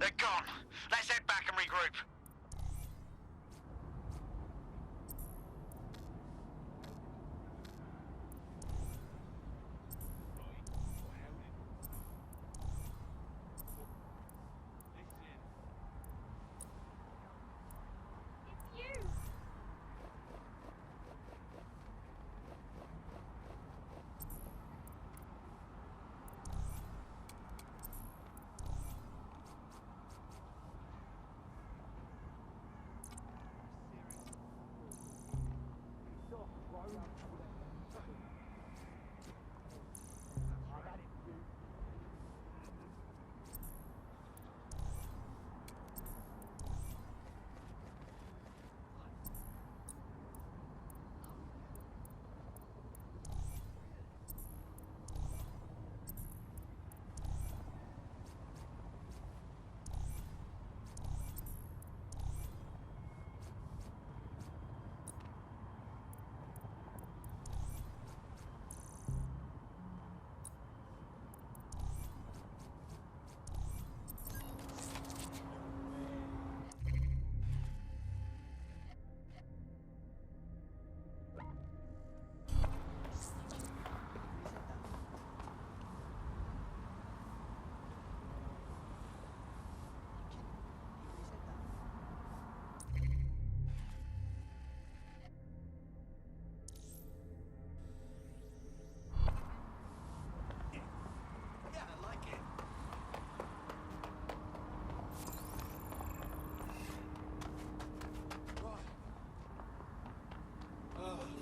They're gone. Let's head back and regroup.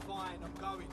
Fine, I'm going.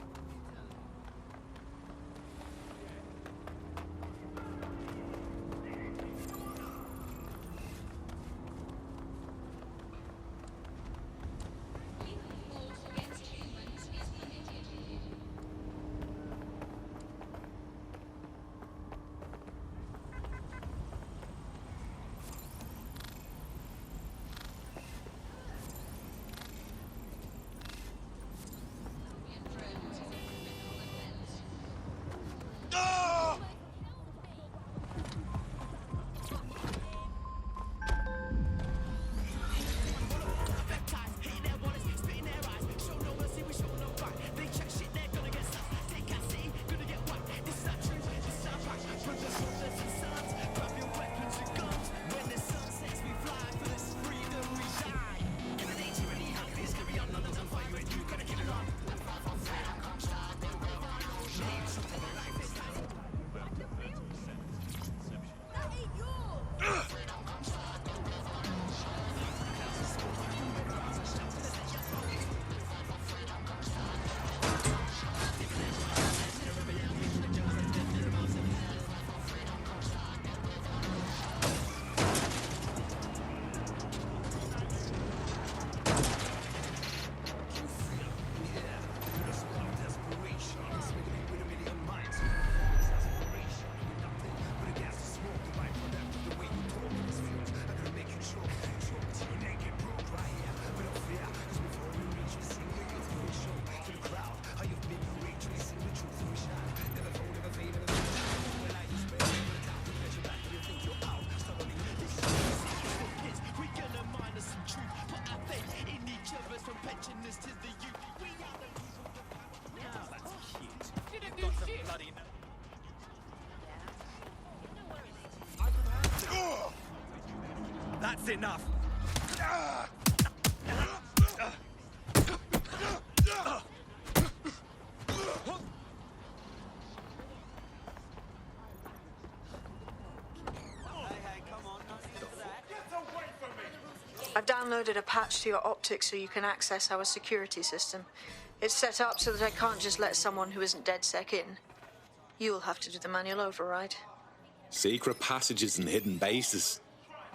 That's enough! I've downloaded a patch to your optics so you can access our security system. It's set up so that I can't just let someone who isn't DedSec in. You'll have to do the manual override. Secret passages and hidden bases.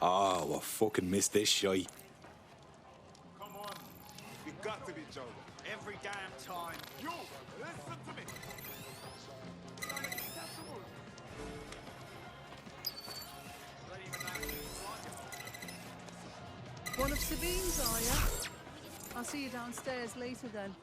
Oh, I fucking missed this shite. Come on. You got to be joking. Every damn time. You, listen to me. It's unacceptable. One of Sabine's, are you? I'll see you downstairs later then.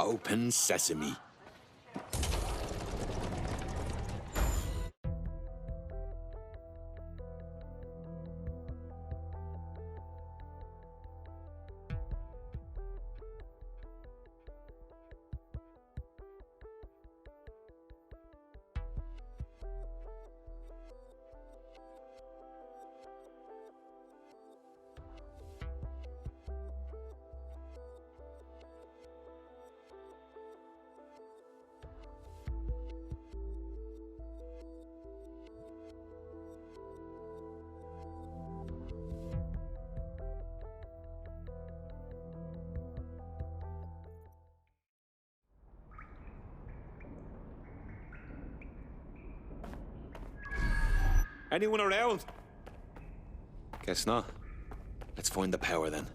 Open sesame. Anyone around? Guess not. Let's find the power then.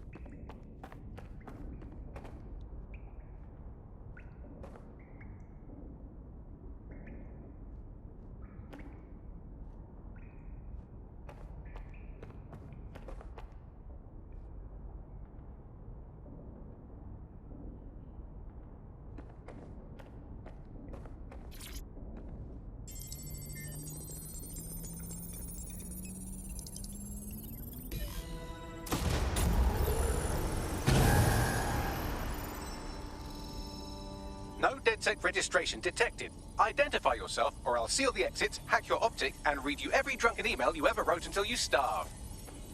No DedSec registration detected. Identify yourself, or I'll seal the exits, hack your optic, and read you every drunken email you ever wrote until you starve.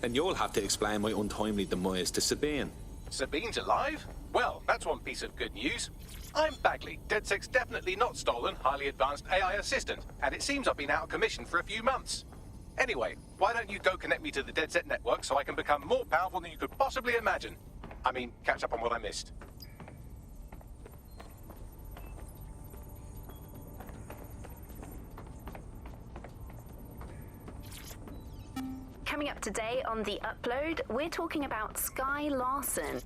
And you'll have to explain my untimely demise to Sabine. Sabine's alive? Well, that's one piece of good news. I'm Bagley, DedSec's definitely not stolen, highly advanced AI assistant, and it seems I've been out of commission for a few months. Anyway, why don't you go connect me to the DedSec network so I can become more powerful than you could possibly imagine? I mean, catch up on what I missed. Coming up today on The Upload, we're talking about Sky Larson.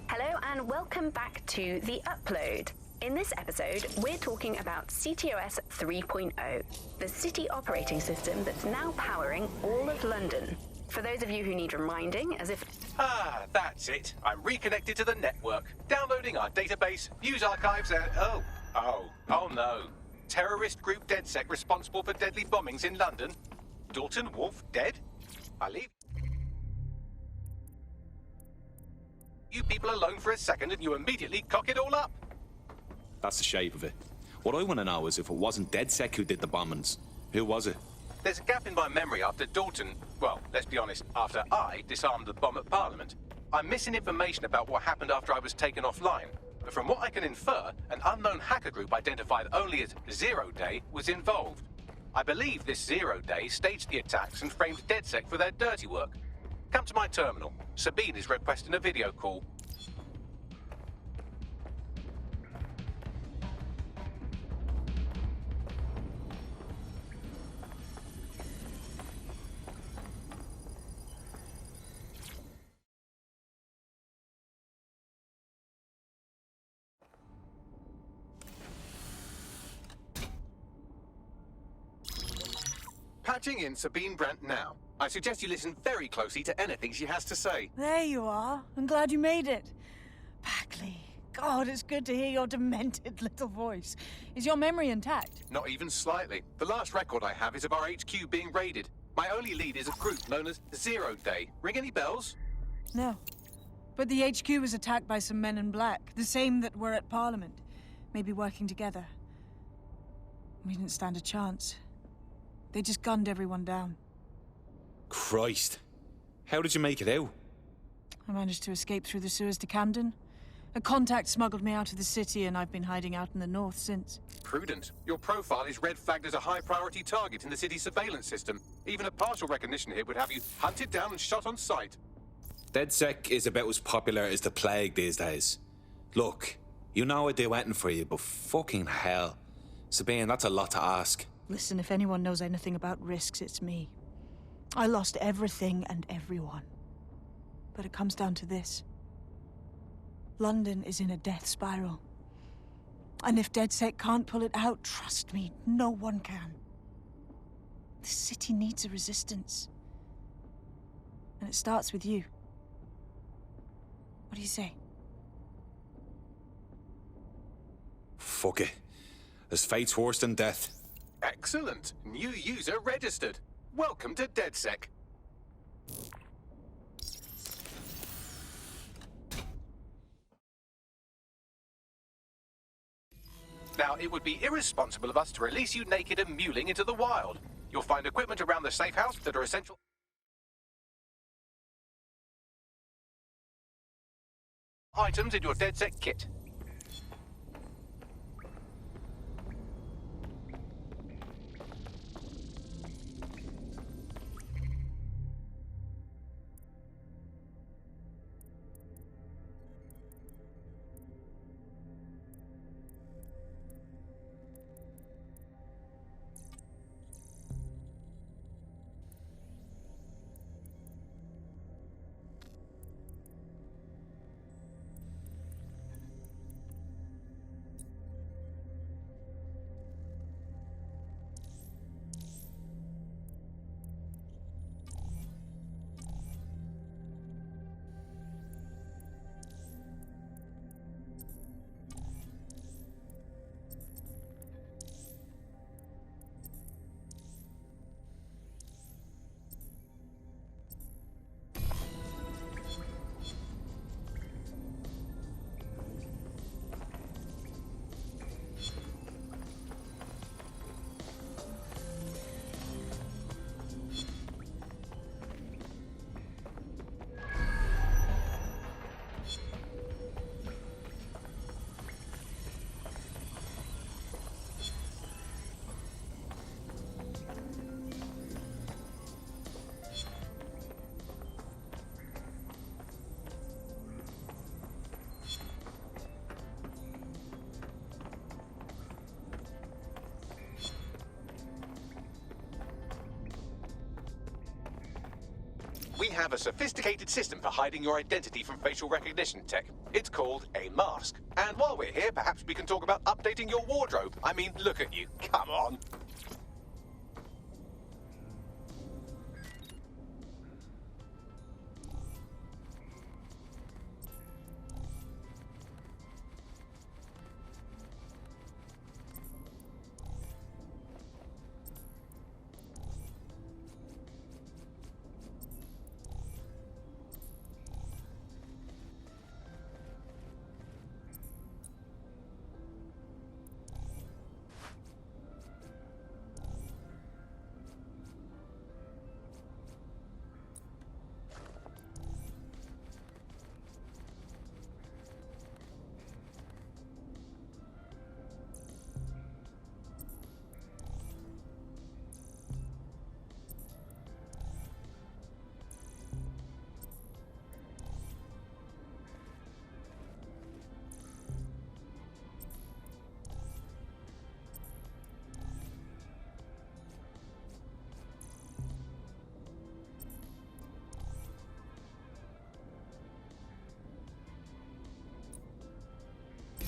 Hello and welcome back to The Upload. In this episode, we're talking about CTOS 3.0, the city operating system that's now powering all of London. For those of you who need reminding, as if... Ah, that's it. I'm reconnected to the network, downloading our database, news archives, and... Oh no. Terrorist group DedSec responsible for deadly bombings in London. Dalton Wolf dead? I leave you people alone for a second and you immediately cock it all up. That's the shape of it. What I want to know is if it wasn't DedSec who did the bombings, who was it? There's a gap in my memory after Dalton, well, let's be honest, after I disarmed the bomb at Parliament. I'm missing information about what happened after I was taken offline. But from what I can infer, an unknown hacker group identified only as Zero Day was involved. I believe this Zero Day staged the attacks and framed DedSec for their dirty work. Come to my terminal. Sabine is requesting a video call. Patching in Sabine Brandt now. I suggest you listen very closely to anything she has to say. There you are. I'm glad you made it. Bagley. God, it's good to hear your demented little voice. Is your memory intact? Not even slightly. The last record I have is of our HQ being raided. My only lead is a group known as Zero Day. Ring any bells? No. But the HQ was attacked by some men in black, the same that were at Parliament. Maybe working together. We didn't stand a chance. They just gunned everyone down. Christ. How did you make it out? I managed to escape through the sewers to Camden. A contact smuggled me out of the city, and I've been hiding out in the north since. Prudent. Your profile is red flagged as a high-priority target in the city's surveillance system. Even a partial recognition here would have you hunted down and shot on sight. DedSec is about as popular as the plague these days. Look, you know I'd do anything for you, but fucking hell. Sabine, that's a lot to ask. Listen, if anyone knows anything about risks, it's me. I lost everything and everyone. But it comes down to this. London is in a death spiral. And if DedSec can't pull it out, trust me, no one can. The city needs a resistance. And it starts with you. What do you say? Fuck it. As fate's worse than death. Excellent. New user registered. Welcome to DedSec. Now, it would be irresponsible of us to release you naked and mewling into the wild. You'll find equipment around the safe house that are essential items in your DedSec kit. We have a sophisticated system for hiding your identity from facial recognition tech. It's called a mask. And while we're here, perhaps we can talk about updating your wardrobe. I mean, look at you. Come on.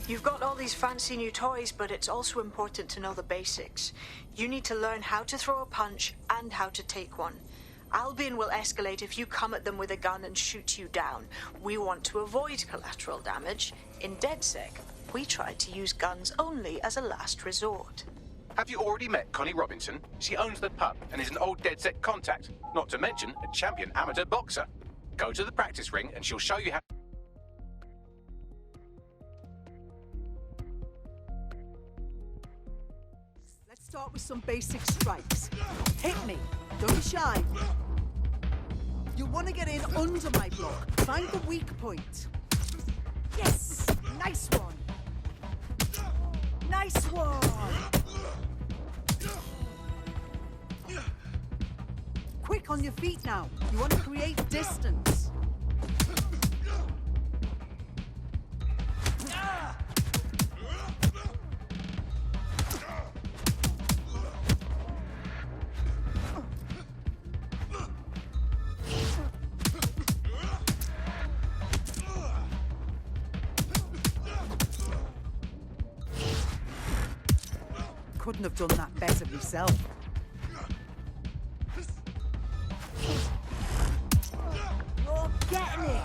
You've got all these fancy new toys, but it's also important to know the basics. You need to learn how to throw a punch and how to take one. Albion will escalate if you come at them with a gun and shoot you down. We want to avoid collateral damage. In DedSec, we try to use guns only as a last resort. Have you already met Connie Robinson? She owns the pub and is an old DedSec contact, not to mention a champion amateur boxer. Go to the practice ring and she'll show you how... Start with some basic strikes. Hit me. Don't be shy. You'll want to get in under my block. Find the weak point. Yes! Nice one. Nice one. Quick on your feet now. You want to create distance. couldn't have done that better myself. You're getting it!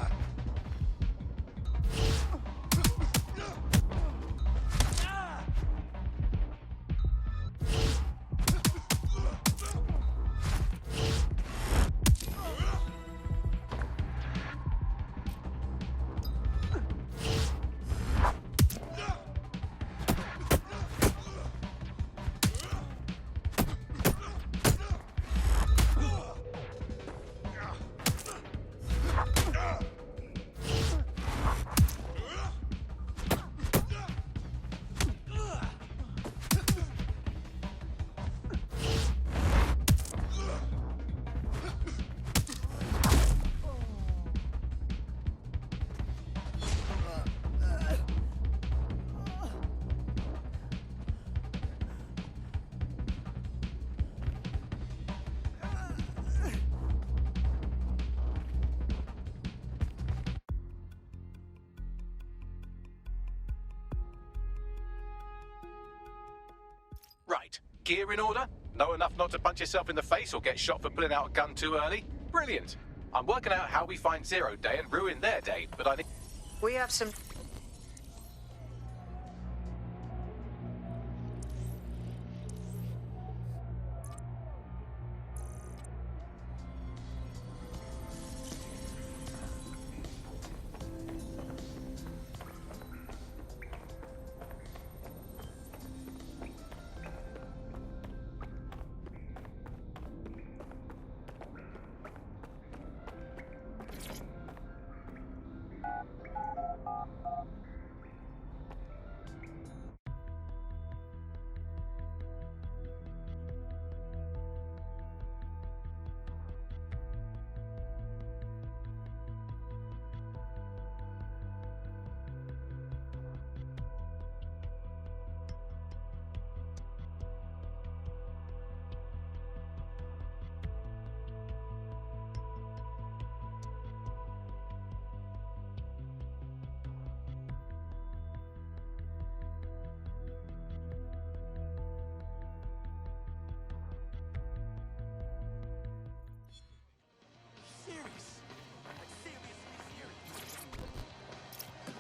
Right. Gear in order? Know enough not to punch yourself in the face or get shot for pulling out a gun too early? Brilliant. I'm working out how we find Zero Day and ruin their day, but I think... We have some...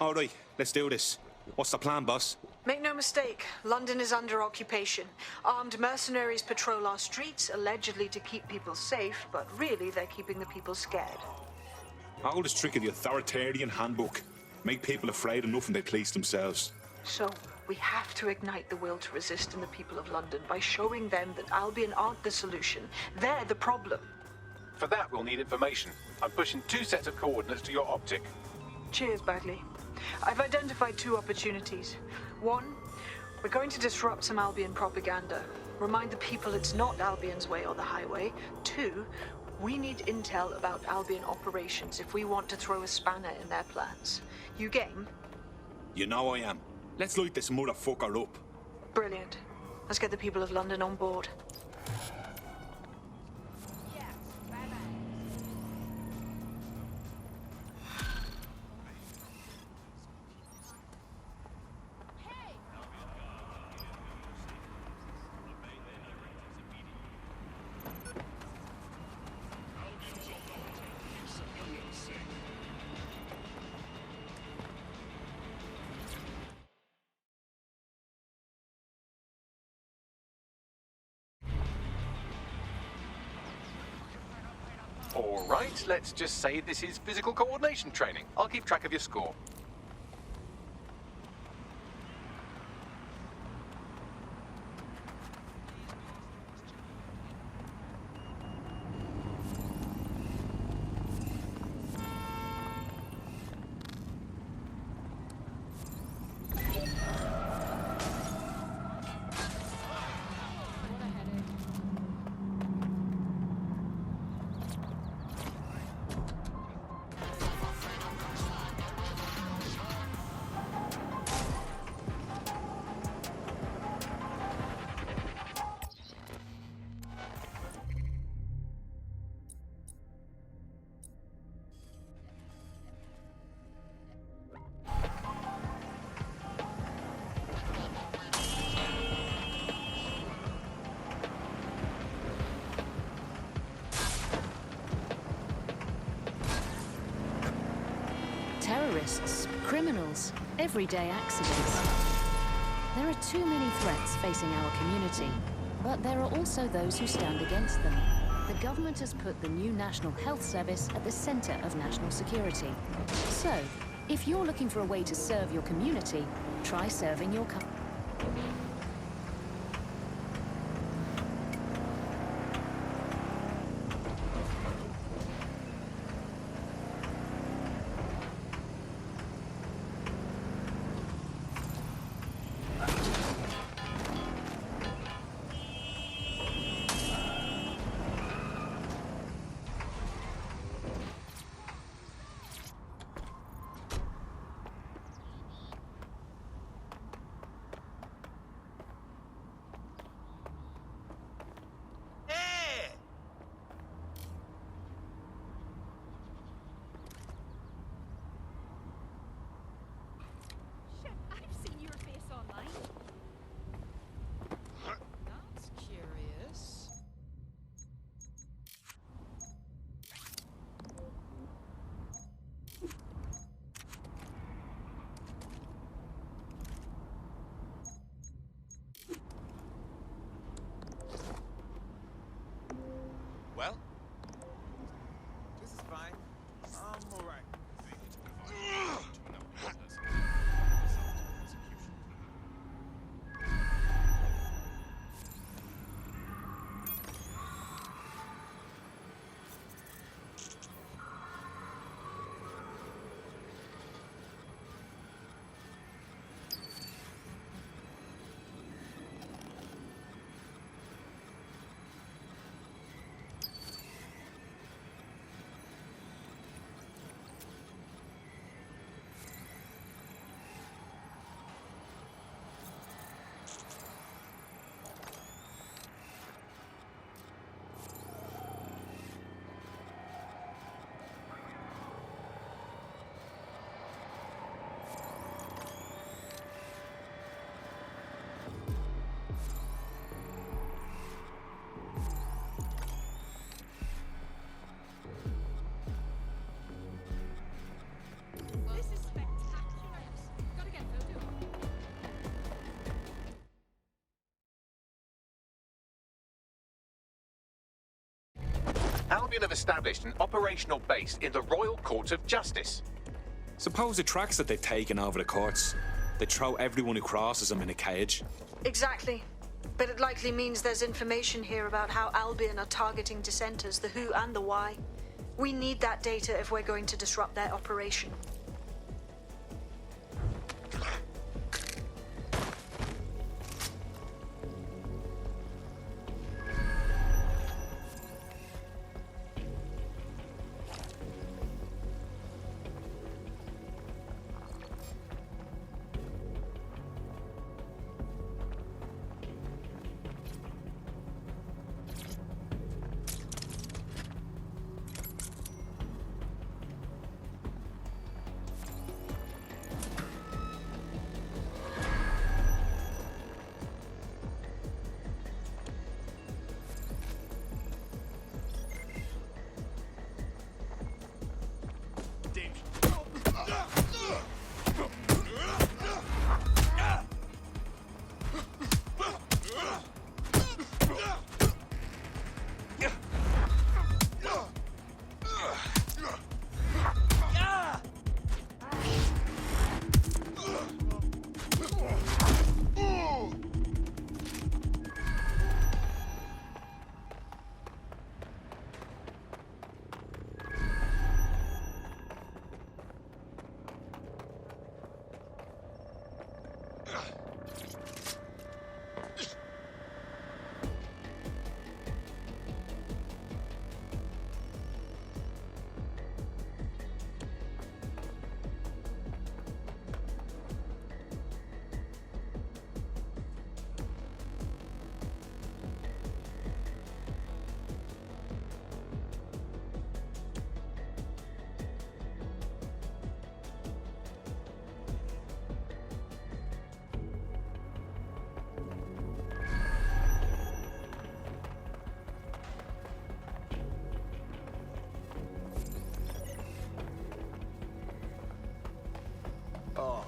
All right, let's do this. What's the plan, boss? Make no mistake, London is under occupation. Armed mercenaries patrol our streets, allegedly to keep people safe, but really they're keeping the people scared. Oldest trick of the authoritarian handbook. Make people afraid enough and they police themselves. So, we have to ignite the will to resist in the people of London by showing them that Albion aren't the solution. They're the problem. For that, we'll need information. I'm pushing 2 sets of coordinates to your optic. Cheers, Bagley. I've identified 2 opportunities. 1, we're going to disrupt some Albion propaganda. Remind the people it's not Albion's way or the highway. 2, we need intel about Albion operations if we want to throw a spanner in their plans. You game? You know I am. Let's light this motherfucker up. Brilliant. Let's get the people of London on board. All right, let's just say this is physical coordination training. I'll keep track of your score. Criminals, everyday accidents. There are too many threats facing our community, but there are also those who stand against them. The government has put the new National Health Service at the center of national security. So, if you're looking for a way to serve your community, try serving your country. Well? This is fine. I'm alright. Albion have established an operational base in the Royal Court of Justice. Suppose the tracks that they've taken over the courts, they throw everyone who crosses them in a cage. Exactly. But it likely means there's information here about how Albion are targeting dissenters, the who and the why. We need that data if we're going to disrupt their operation. Oh.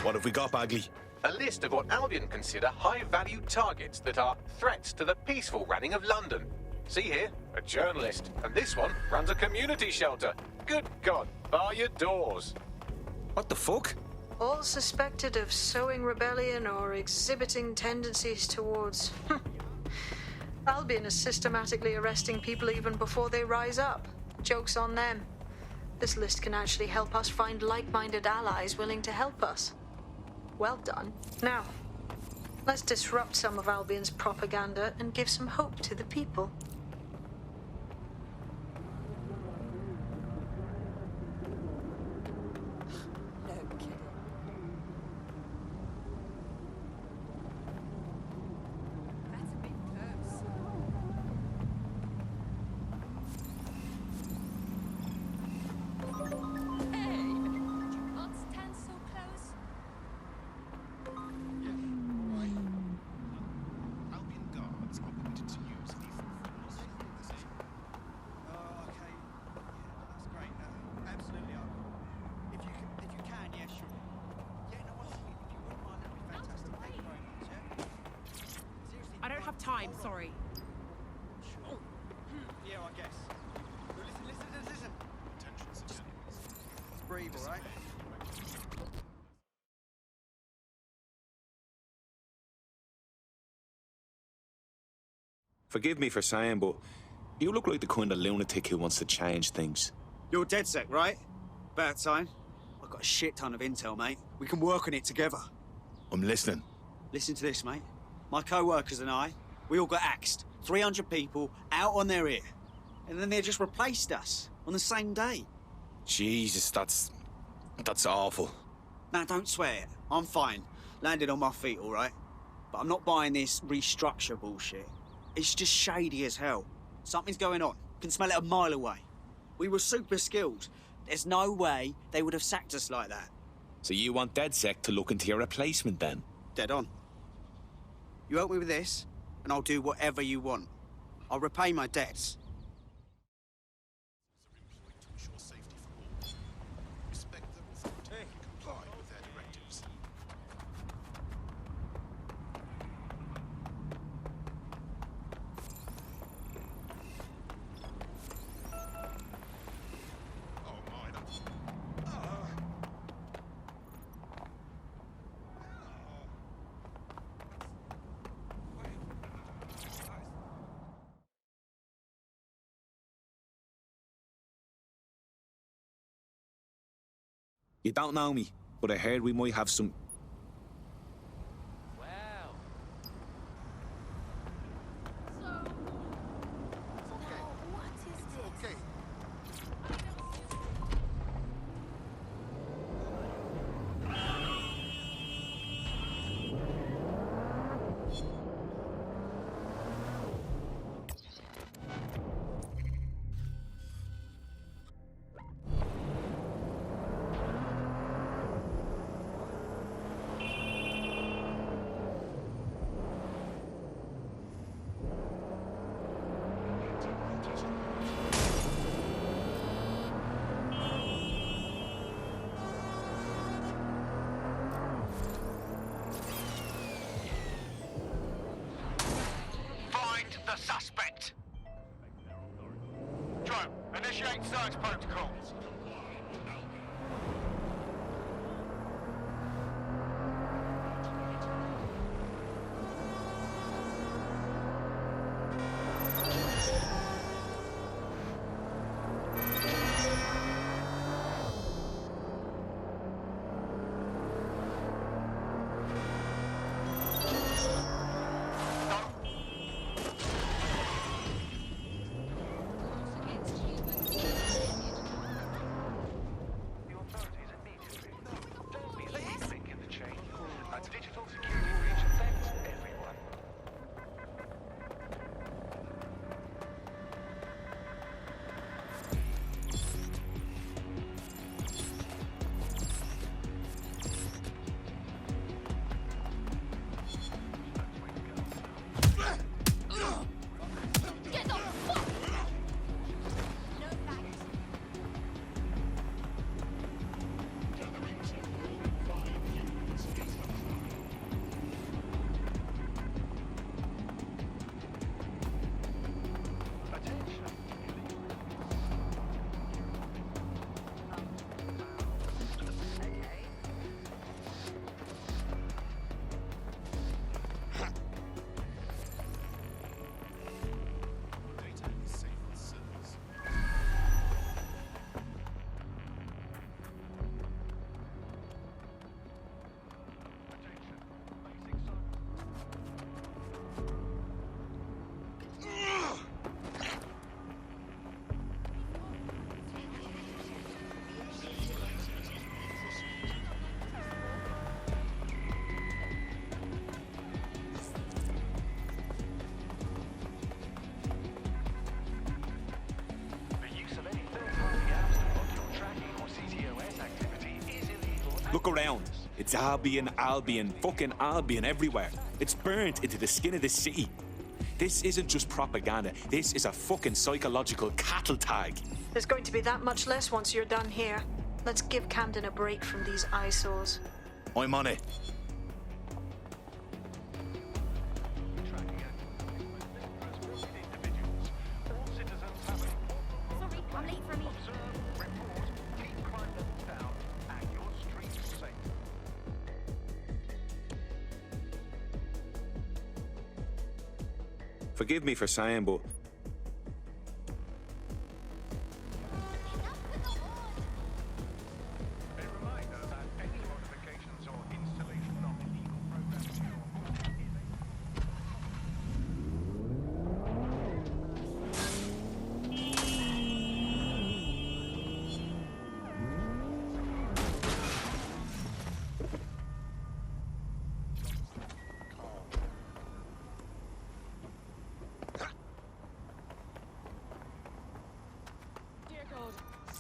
What have we got, Bagley? A list of what Albion consider high-value targets that are threats to the peaceful running of London. See here, a journalist, and this one runs a community shelter. Good God, bar your doors. What the fuck? All suspected of sowing rebellion or exhibiting tendencies towards... Albion is systematically arresting people even before they rise up. Joke's on them. This list can actually help us find like-minded allies willing to help us. Well done. Now, let's disrupt some of Albion's propaganda and give some hope to the people. I don't have time, sorry. Yeah, I guess. Listen. Breathe, all right? Forgive me for saying, but you look like the kind of lunatic who wants to change things. You're dead set, right? About time. I've got a shit ton of intel, mate. We can work on it together. I'm listening. Listen to this, mate. My co-workers and I, we all got axed. 300 people out on their ear. And then they just replaced us on the same day. Jesus, that's awful. Now, don't swear it. I'm fine. Landed on my feet, all right? But I'm not buying this restructure bullshit. It's just shady as hell. Something's going on. Can smell it a mile away. We were super skilled. There's no way they would have sacked us like that. So you want DedSec to look into your replacement then? Dead on. You help me with this, and I'll do whatever you want. I'll repay my debts. You don't know me, but I heard we might have some... Look around. It's Albion, Albion, fucking Albion everywhere. It's burnt into the skin of the city. This isn't just propaganda. This is a fucking psychological cattle tag. There's going to be that much less once you're done here. Let's give Camden a break from these eyesores. I'm on it. Sorry, I'm late for a meeting. Forgive me for saying, but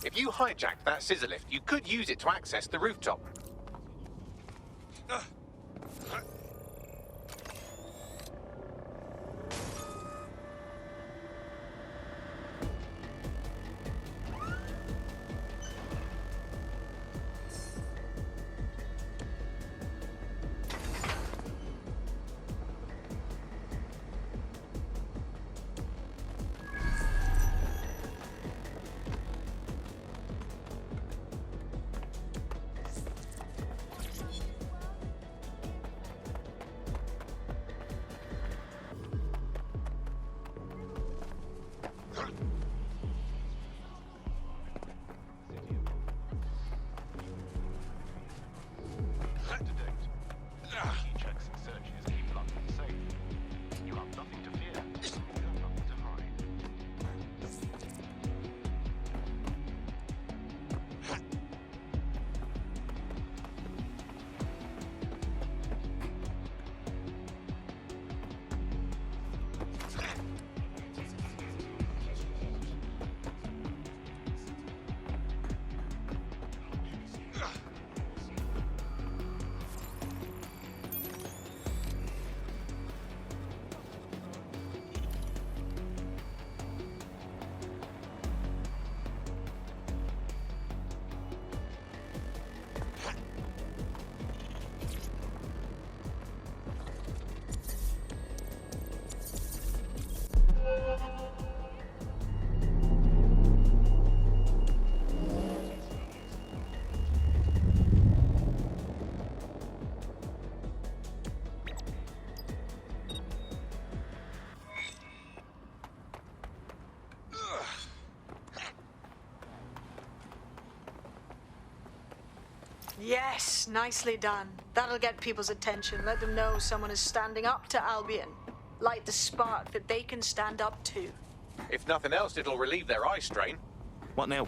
If you hijacked that scissor lift, you could use it to access the rooftop. Yes, nicely done. That'll get people's attention. Let them know someone is standing up to Albion. Light the spark that they can stand up to. If nothing else, it'll relieve their eye strain. what now?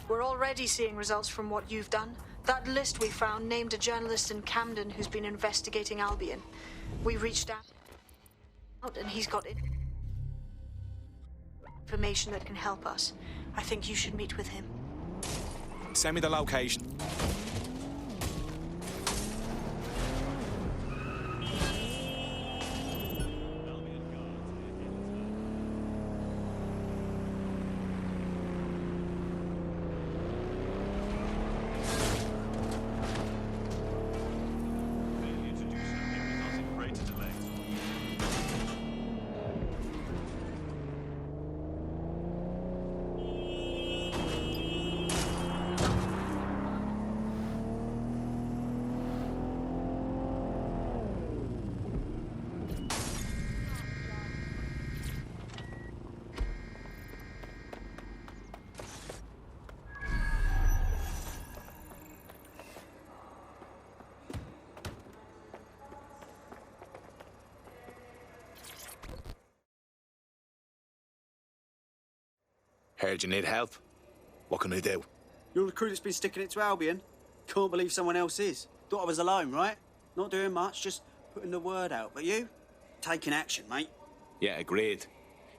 We're already seeing results from what you've done. That list we found named a journalist in Camden who's been investigating Albion. We reached out and he's got information that can help us. I think you should meet with him. Send me the location. Heard you need help. What can I do? You're the crew that's been sticking it to Albion? Can't believe someone else is. Thought I was alone, right? Not doing much, just putting the word out. But you? Taking action, mate. Yeah, agreed.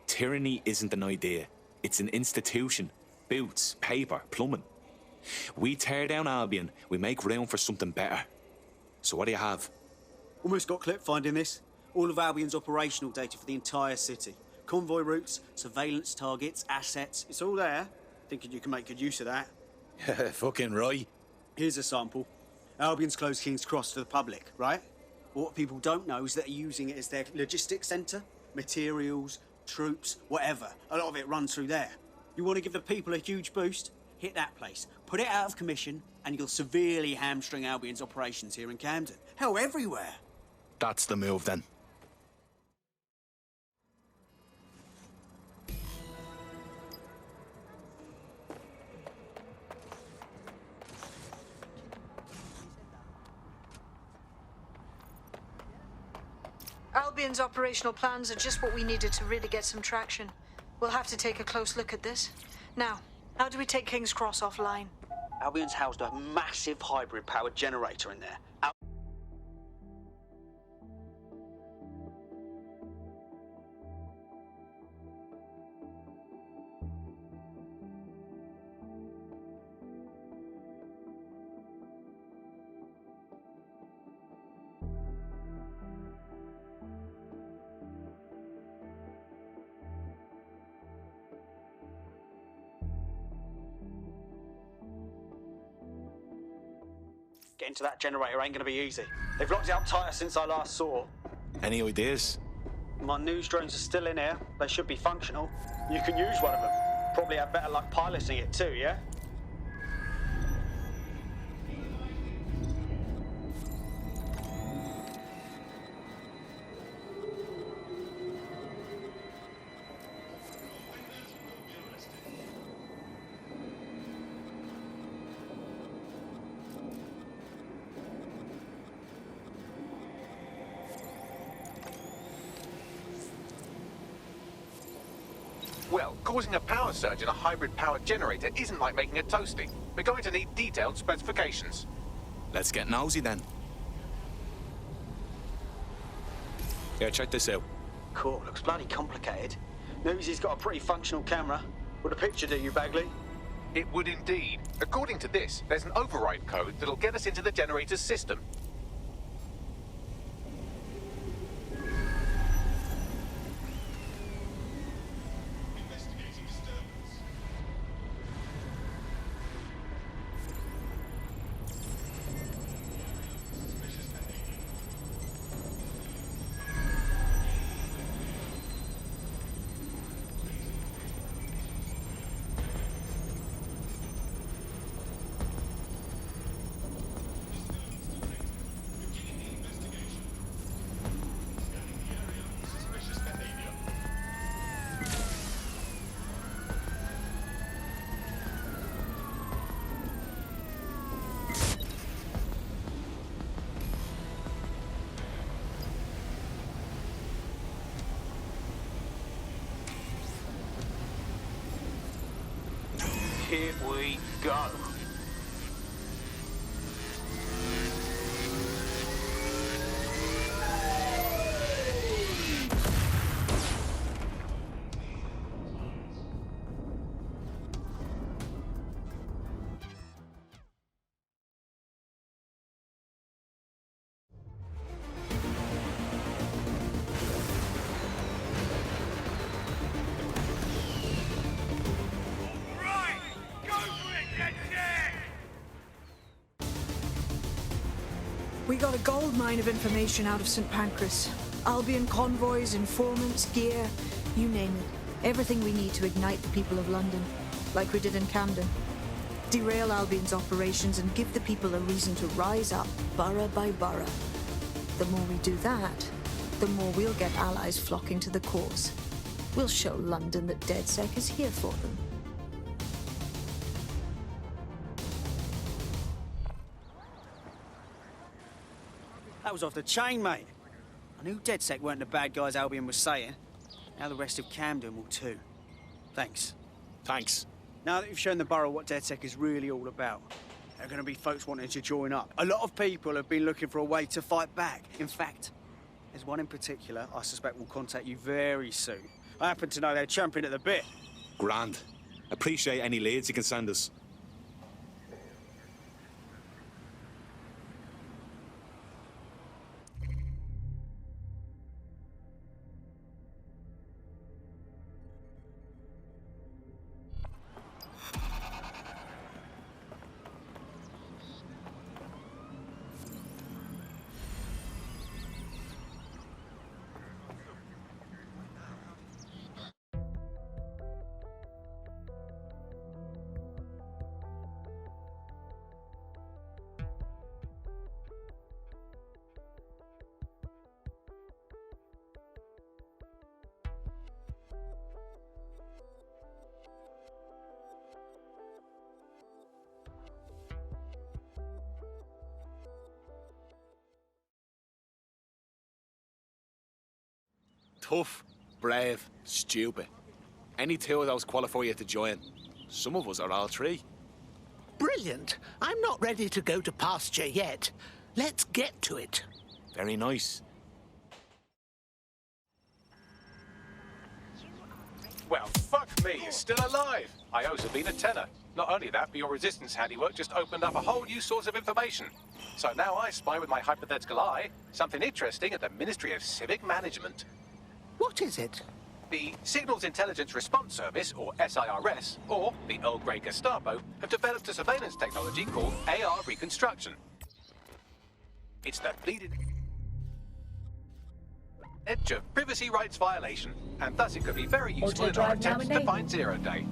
Tyranny isn't an idea. It's an institution. Boots, paper, plumbing. We tear down Albion, we make room for something better. So what do you have? Almost got clip finding this. All of Albion's operational data for the entire city. Convoy routes, surveillance targets, assets. It's all there. Thinking you can make good use of that. Fucking right. Here's a sample. Albion's closed King's Cross to the public, right? What people don't know is that they're using it as their logistics centre. Materials, troops, whatever. A lot of it runs through there. You want to give the people a huge boost? Hit that place. Put it out of commission, and you'll severely hamstring Albion's operations here in Camden. Hell, everywhere. That's the move, then. Albion's operational plans are just what we needed to really get some traction. We'll have to take a close look at this. Now, how do we take King's Cross offline? Albion's housed a massive hybrid-powered generator in there. Getting to that generator ain't gonna be easy. They've locked it up tighter since I last saw. Any ideas? My news drones are still in here. They should be functional. You can use one of them. Probably have better luck piloting it too, yeah? Well, causing a power surge in a hybrid-powered generator isn't like making a toasty. We're going to need detailed specifications. Let's get nosy, then. Yeah, check this out. Cool, looks bloody complicated. Newsy's got a pretty functional camera. Would a picture do you, Bagley? It would indeed. According to this, there's an override code that'll get us into the generator's system. Here we go. We got a gold mine of information out of St. Pancras. Albion convoys, informants, gear, you name it. Everything we need to ignite the people of London, like we did in Camden. Derail Albion's operations and give the people a reason to rise up, borough by borough. The more we do that, the more we'll get allies flocking to the cause. We'll show London that DedSec is here for them. That was off the chain, mate. I knew DedSec weren't the bad guys Albion was saying. Now the rest of Camden will too. Thanks. Thanks. Now that you've shown the borough what DedSec is really all about, there are going to be folks wanting to join up. A lot of people have been looking for a way to fight back. In fact, There's one in particular I suspect will contact you very soon. I happen to know they're champing at the bit. Grand. Appreciate any leads you can send us. Tough, brave, stupid. Any two of those qualify you to join. Some of us are all three. Brilliant. I'm not ready to go to pasture yet. Let's get to it. Very nice. Well, fuck me, you're still alive. I owe Sabine a tenner. Not only that, but your resistance handiwork just opened up a whole new source of information. So now I spy with my hypothetical eye something interesting at the Ministry of Civic Management. What is it? The Signals Intelligence Response Service, or SIRS, or the Earl Grey Gestapo, have developed a surveillance technology called AR Reconstruction. It's the bleeding edge of privacy rights violation, and thus it could be very useful in our attempts to find Zero Day.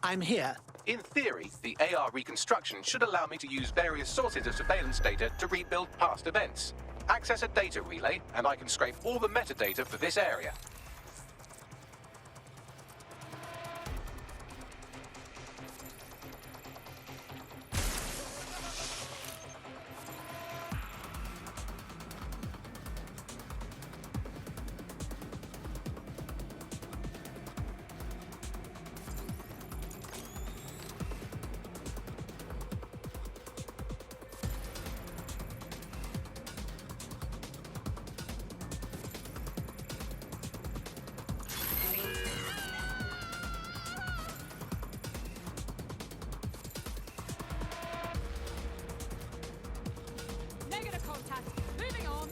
I'm here. In theory, the AR reconstruction should allow me to use various sources of surveillance data to rebuild past events. Access a data relay, and I can scrape all the metadata for this area. Negative contact. Moving on.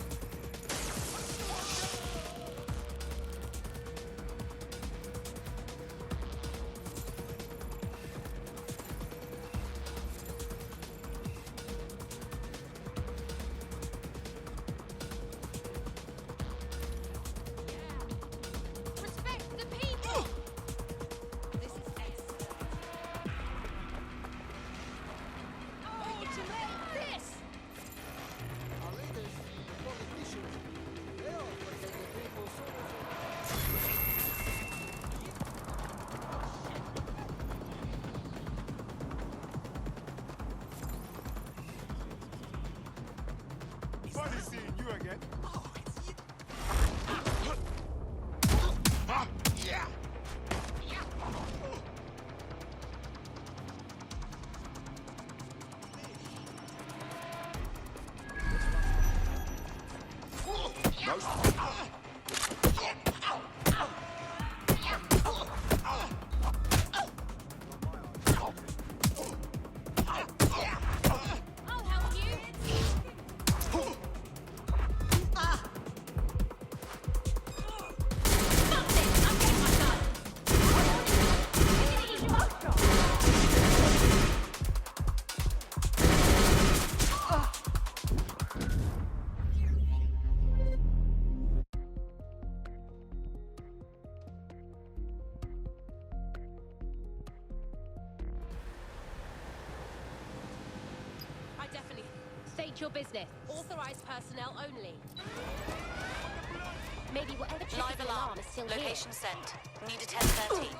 Respect the people. This is excellent. Oh, to make this. Our leaders, politicians, they all protect the people so Funny seeing you again. Yeah. I'll help you. Stop it! I'm getting my gun. definitely. State your business. Authorized personnel only. Maybe whatever Live triggers the alarm. is still Location here. sent. Need a 1013.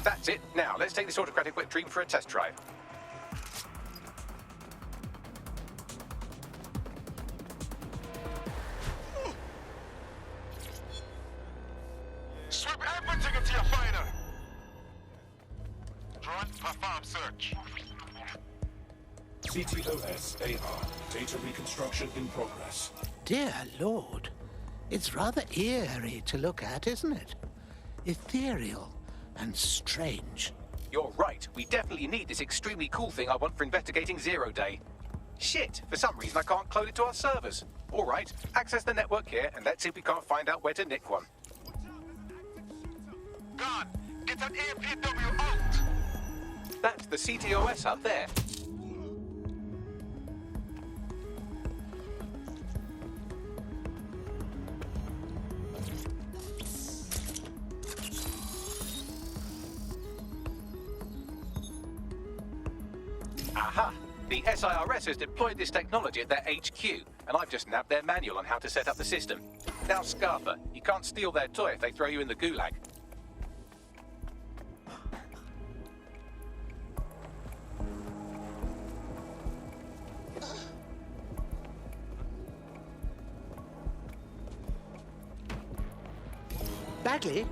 That's it. Now, let's take this autocratic wet dream for a test drive. Sweep everything into your fighter. Drone, perform search. CTOS-AR. Data reconstruction in progress. Dear Lord, it's rather eerie to look at, isn't it? Ethereal and strange. You're right. We definitely need this extremely cool thing I want for investigating Zero Day. Shit, for some reason I can't clone it to our servers. All right, access the network here and let's see if we can't find out where to nick one. God, get that APW out. That's the CTOS up there. Aha! The SIRS has deployed this technology at their HQ, and I've just nabbed their manual on how to set up the system. Now, Scarfer, you can't steal their toy if they throw you in the gulag. Bagley,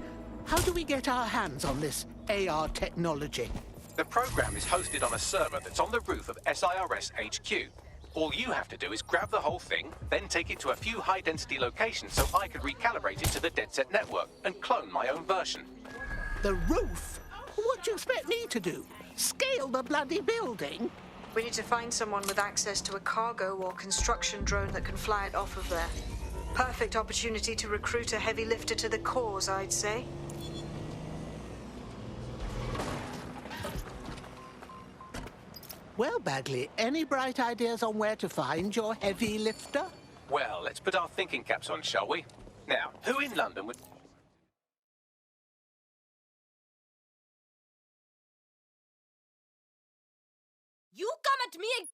how do we get our hands on this AR technology? The program is hosted on a server that's on the roof of SIRS HQ. All you have to do is grab the whole thing, then take it to a few high-density locations so I can recalibrate it to the DeadSet network and clone my own version. The roof? What do you expect me to do? Scale the bloody building? We need to find someone with access to a cargo or construction drone that can fly it off of there. Perfect opportunity to recruit a heavy lifter to the cause, I'd say. Well, Bagley, any bright ideas on where to find your heavy lifter? Well, let's put our thinking caps on, shall we? Now, who in London would... You come at me and